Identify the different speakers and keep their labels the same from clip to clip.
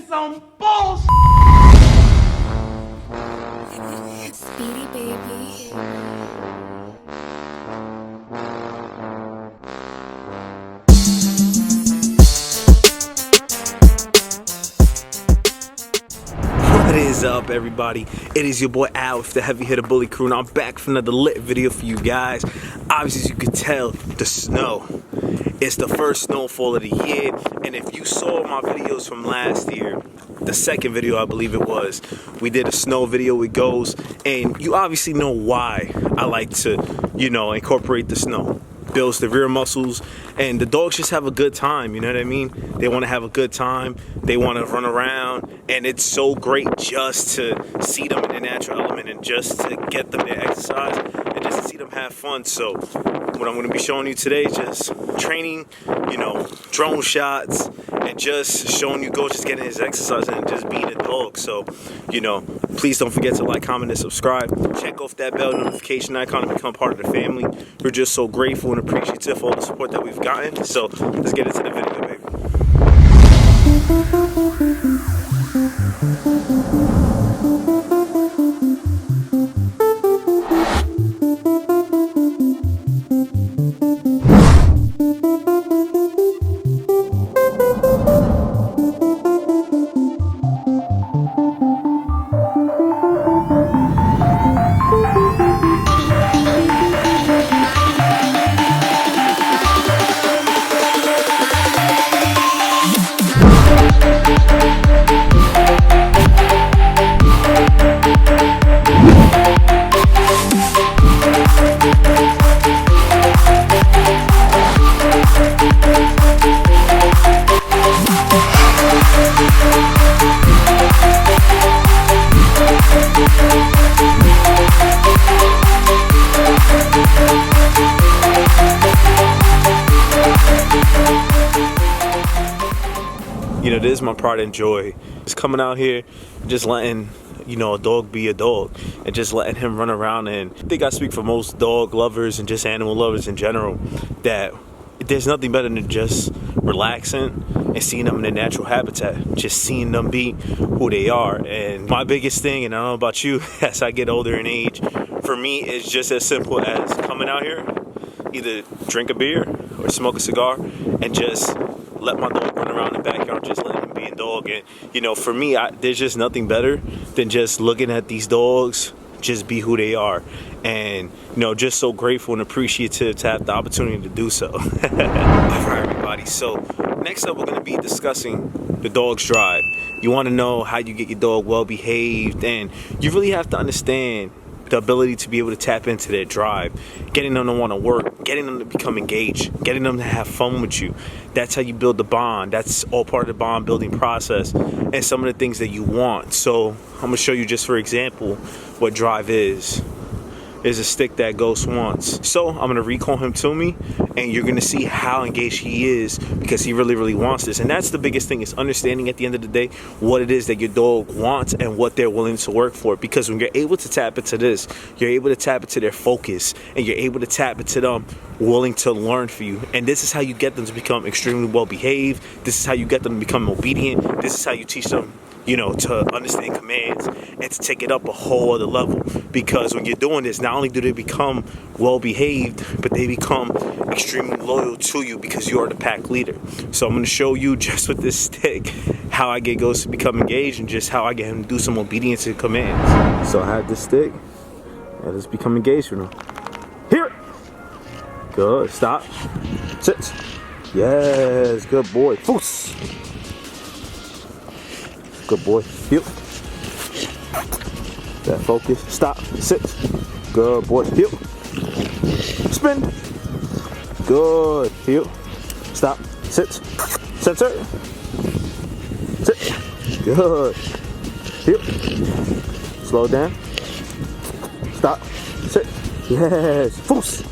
Speaker 1: Some bullshit.
Speaker 2: Speedy baby.
Speaker 3: What is up, everybody? It is your boy Al with the Heavy Hitter Bully Crew, and I'm back for another lit video for you guys. Obviously, as you can tell, the snow. It's the first snowfall of the year, and if you saw my videos from last year, the second video I believe it was, we did a snow video with Goes, and you obviously know why I like to, incorporate the snow. Builds the rear muscles, and the dogs just have a good time, you know what I mean? They want to have a good time, they want to run around, and it's so great just to see them in their natural element and just to get them their exercise and just to see them have fun. So what I'm going to be showing you today is just training, drone shots, and just showing you Go just getting his exercise and just being a dog. So, please don't forget to like, comment, and subscribe. Check off that bell notification icon and become part of the family. We're just so grateful and appreciative for all the support that we've gotten. So let's get into the video, baby. This is my pride and joy. Just coming out here, just letting a dog be a dog, and just letting him run around. And I think I speak for most dog lovers and just animal lovers in general, that there's nothing better than just relaxing and seeing them in their natural habitat, just seeing them be who they are. And my biggest thing, and I don't know about you, as I get older in age, for me it's just as simple as coming out here, either drink a beer or smoke a cigar, and just let my dog run around the backyard, just letting him be a dog. And for me, there's just nothing better than just looking at these dogs just be who they are, and just so grateful and appreciative to have the opportunity to do so. All right, everybody, so next up we're going to be discussing the dog's drive. You want to know how you get your dog well behaved, and you really have to understand the ability to be able to tap into their drive, getting them to want to work, getting them to become engaged, getting them to have fun with you. That's how you build the bond. That's all part of the bond building process and some of the things that you want. So I'm going to show you, just for example, what drive is. Is a stick that Ghost wants. So I'm going to recall him to me, and you're going to see how engaged he is, because he really, really wants this. And that's the biggest thing, is understanding at the end of the day what it is that your dog wants and what they're willing to work for. Because when you're able to tap into this, you're able to tap into their focus, and you're able to tap into them willing to learn for you. And this is how you get them to become extremely well behaved. This is how you get them to become obedient. This is how you teach them to understand commands and to take it up a whole other level. Because when you're doing this, not only do they become well behaved, but they become extremely loyal to you, because you are the pack leader. So I'm going to show you, just with this stick, how I get Ghost to become engaged, and just how I get him to do some obedience and commands. So I have this stick, and let's become engaged with him. Here! Good. Stop. Sit. Yes. Good boy. Foos. Good boy. Heel. That focus. Stop. Sit. Good boy. Heel. Spin. Good. Heel. Stop. Sit. Censor. Sit. Good. Heel. Slow down. Stop. Sit. Yes. Foos.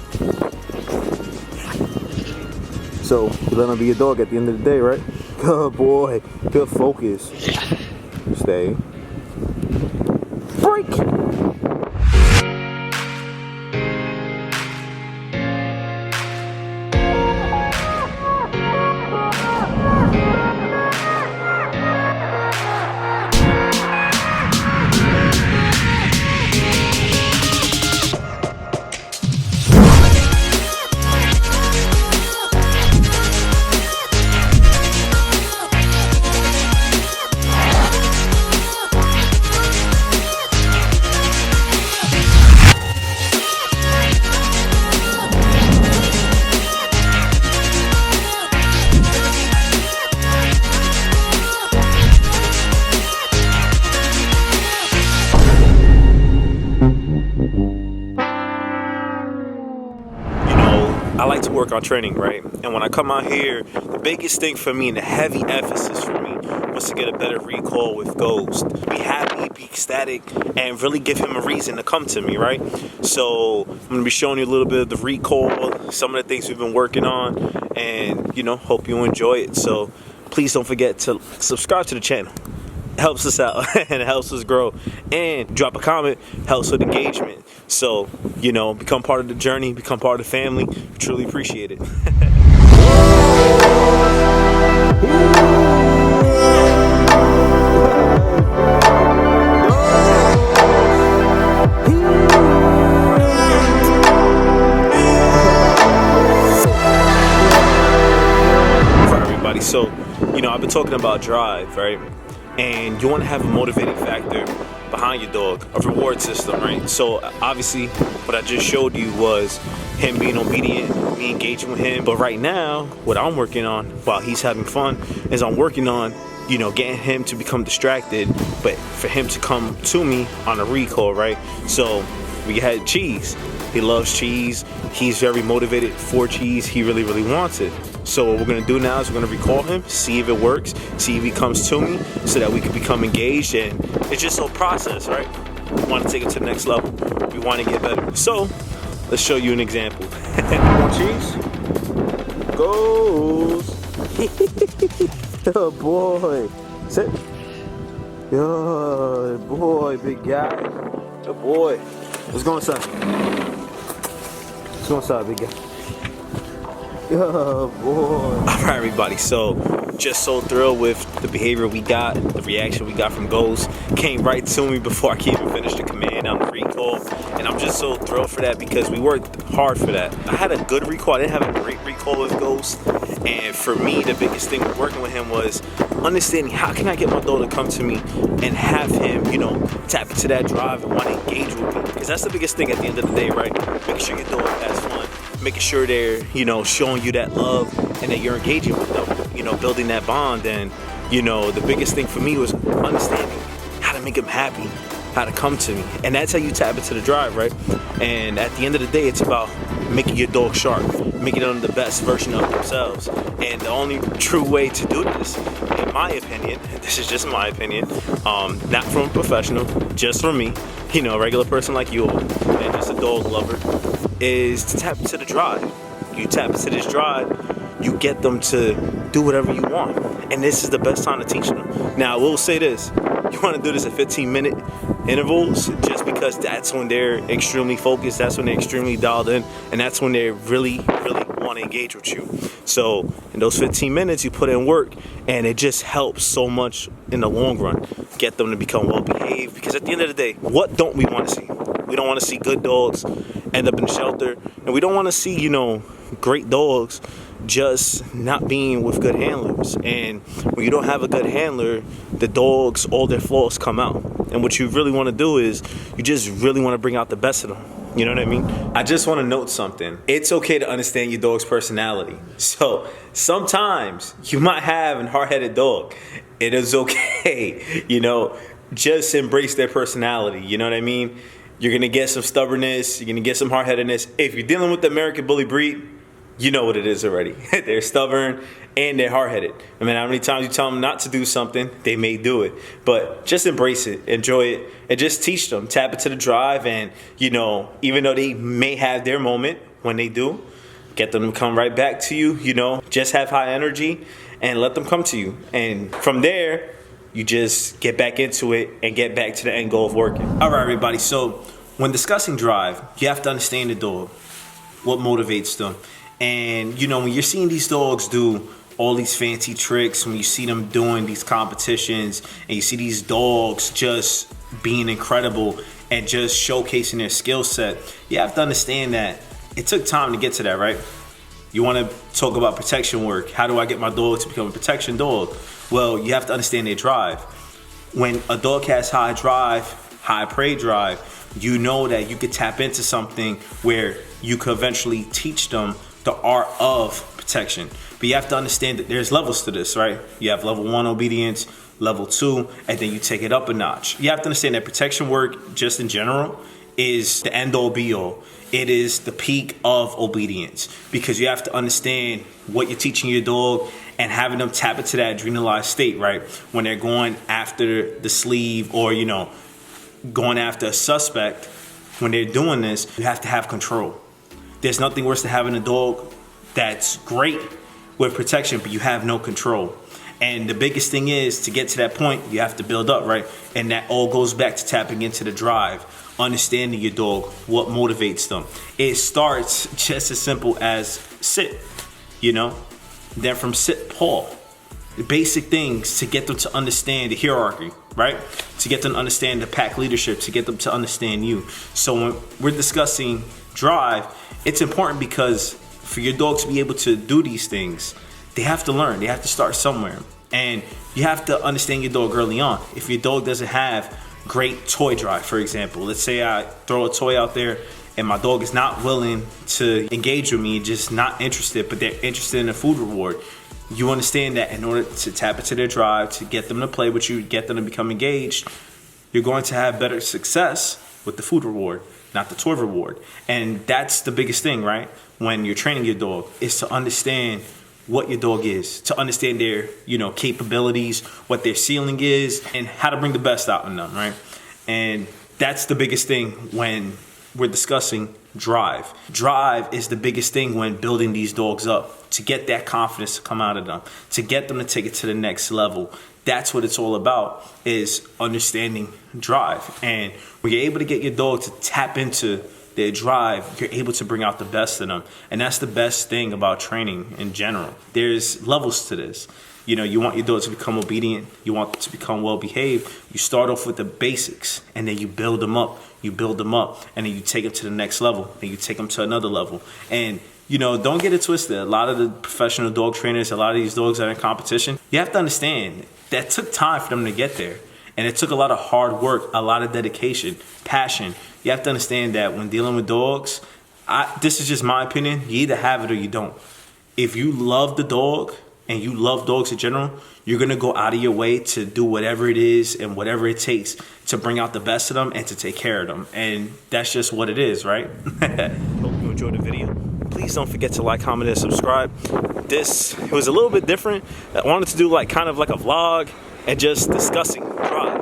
Speaker 3: So you let him be your dog at the end of the day, right? Good boy. Good focus. Stay. Break. I like to work on training, right? And when I come out here, the biggest thing for me and the heavy emphasis for me was to get a better recall with Ghost. Be happy, be ecstatic, and really give him a reason to come to me, right? So I'm going to be showing you a little bit of the recall, some of the things we've been working on, and, hope you enjoy it. So please don't forget to subscribe to the channel. It helps us out and it helps us grow. And drop a comment, helps with engagement. So, become part of the journey, become part of the family. Truly appreciate it. For everybody. So, I've been talking about drive, right? And you want to have a motivating factor behind your dog, a reward system, right? So obviously what I just showed you was him being obedient, me engaging with him. But right now, what I'm working on while he's having fun is I'm working on, getting him to become distracted, but for him to come to me on a recall, right? So we had cheese. He loves cheese. He's very motivated for cheese. He really, really wants it. So what we're gonna do now is we're gonna recall him, see if it works, see if he comes to me so that we can become engaged. And it's just a process, right? We wanna take it to the next level. We wanna get better. So let's show you an example. Want cheese? Goes. Oh boy. Sit. Good boy, big guy. Good boy. Let's go inside. Let's go inside, big guy. Oh boy. Alright everybody, so just so thrilled with the behavior we got, the reaction we got from Ghost. Came right to me before I can even finish the command on the recall. And I'm just so thrilled for that because we worked hard for that. I had a good recall, I didn't have a great recall with Ghost. And for me, the biggest thing working with him was understanding how can I get my dog to come to me and have him, tap into that drive and want to engage with me. Because that's the biggest thing at the end of the day, right? Making sure your dog has fun. Making sure they're, showing you that love and that you're engaging with them, building that bond. And, the biggest thing for me was understanding how to make them happy, how to come to me. And that's how you tap into the drive, right? And at the end of the day, it's about making your dog sharp, making them the best version of themselves. And the only true way to do this, in my opinion, this is just my opinion, not from a professional, just from me, a regular person like you and just a dog lover, is to tap into the drive. You tap into this drive, you get them to do whatever you want. And this is the best time to teach them. Now, I will say this. You want to do this at 15-minute intervals just because that's when they're extremely focused, that's when they're extremely dialed in, and that's when they really, really want to engage with you. So in those 15 minutes, you put in work, and it just helps so much in the long run. Get them to become well-behaved, because at the end of the day, what don't we want to see? We don't want to see good dogs end up in the shelter, and we don't want to see, great dogs just not being with good handlers. And when you don't have a good handler, the dogs, all their flaws come out. And what you really want to do is you just really want to bring out the best of them. You know what I mean? I just want to note something. It's okay to understand your dog's personality. So sometimes you might have a hard-headed dog. It is okay, just embrace their personality. You know what I mean? You're going to get some stubbornness. You're going to get some hard-headedness. If you're dealing with the American Bully breed, you know what it is already. They're stubborn and they're hard-headed. I mean, how many times you tell them not to do something, they may do it. But just embrace it, enjoy it, and just teach them. Tap into the drive, and, you know, even though they may have their moment, when they do, get them to come right back to you, you know. Just have high energy and let them come to you. And from there, you just get back into it and get back to the end goal of working. All right, everybody. So when discussing drive, you have to understand the dog, what motivates them. And, you know, when you're seeing these dogs do all these fancy tricks, when you see them doing these competitions and you see these dogs just being incredible and just showcasing their skill set, you have to understand that it took time to get to that, right? You want to talk about protection work. How do I get my dog to become a protection dog? Well, you have to understand their drive. When a dog has high drive, high prey drive, you know that you could tap into something where you could eventually teach them the art of protection. But you have to understand that there's levels to this, right? You have level 1 obedience, level 2, and then you take it up a notch. You have to understand that protection work, just in general, is the end all be all. It is the peak of obedience, because you have to understand what you're teaching your dog and having them tap into that adrenalized state, right? When they're going after the sleeve or, you know, going after a suspect, when they're doing this, you have to have control. There's nothing worse than having a dog that's great with protection, but you have no control. And the biggest thing is, to get to that point, you have to build up, right? And that all goes back to tapping into the drive, understanding your dog, what motivates them. It starts just as simple as sit, you know? Then from sit, paw. The basic things to get them to understand the hierarchy, right? To get them to understand the pack leadership, to get them to understand you. So when we're discussing drive, it's important because for your dog to be able to do these things, they have to learn. They have to start somewhere. And you have to understand your dog early on. If your dog doesn't have great toy drive, for example, let's say I throw a toy out there and my dog is not willing to engage with me, just not interested, but they're interested in a food reward. You understand that in order to tap into their drive, to get them to play with you, get them to become engaged, you're going to have better success with the food reward, not the toy reward. And that's the biggest thing, right? When you're training your dog, is to understand what your dog is, to understand their, you know, capabilities, what their ceiling is, and how to bring the best out in them, right? And that's the biggest thing when we're discussing drive. Drive is the biggest thing when building these dogs up, to get that confidence to come out of them, to get them to take it to the next level. That's what it's all about, is understanding drive. And when you're able to get your dog to tap into their drive, you're able to bring out the best in them. And that's the best thing about training in general. There's levels to this. You know, you want your dog to become obedient. You want them to become well-behaved. You start off with the basics, and then you build them up. You build them up, and then you take them to the next level, and you take them to another level. And, you know, don't get it twisted. A lot of the professional dog trainers, a lot of these dogs that are in competition, you have to understand that took time for them to get there. And it took a lot of hard work, a lot of dedication, passion. You have to understand that when dealing with dogs, this is just my opinion, you either have it or you don't. If you love the dog and you love dogs in general, you're going to go out of your way to do whatever it is and whatever it takes to bring out the best of them and to take care of them. And that's just what it is, right? Hope you enjoyed the video. Please don't forget to like, comment, and subscribe. It was a little bit different. I wanted to do kind of like a vlog and just discussing drive.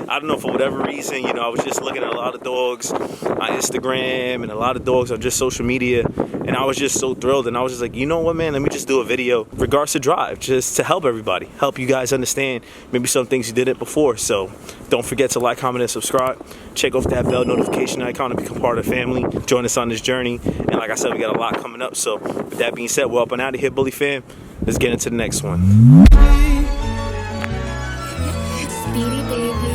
Speaker 3: I don't know, for whatever reason, you know, I was just looking at a lot of dogs on Instagram and a lot of dogs on just social media, and I was just so thrilled, and I was just like, you know what, man, let me just do a video regards to drive, just to help everybody, help you guys understand maybe some things you didn't before. So don't forget to like, comment, and subscribe. Check off that bell notification icon to become part of the family. Join us on this journey, and like I said, we got a lot coming up. So with that being said, we're up and out of here, Bully fam. Let's get into the next one.
Speaker 2: Speedy baby.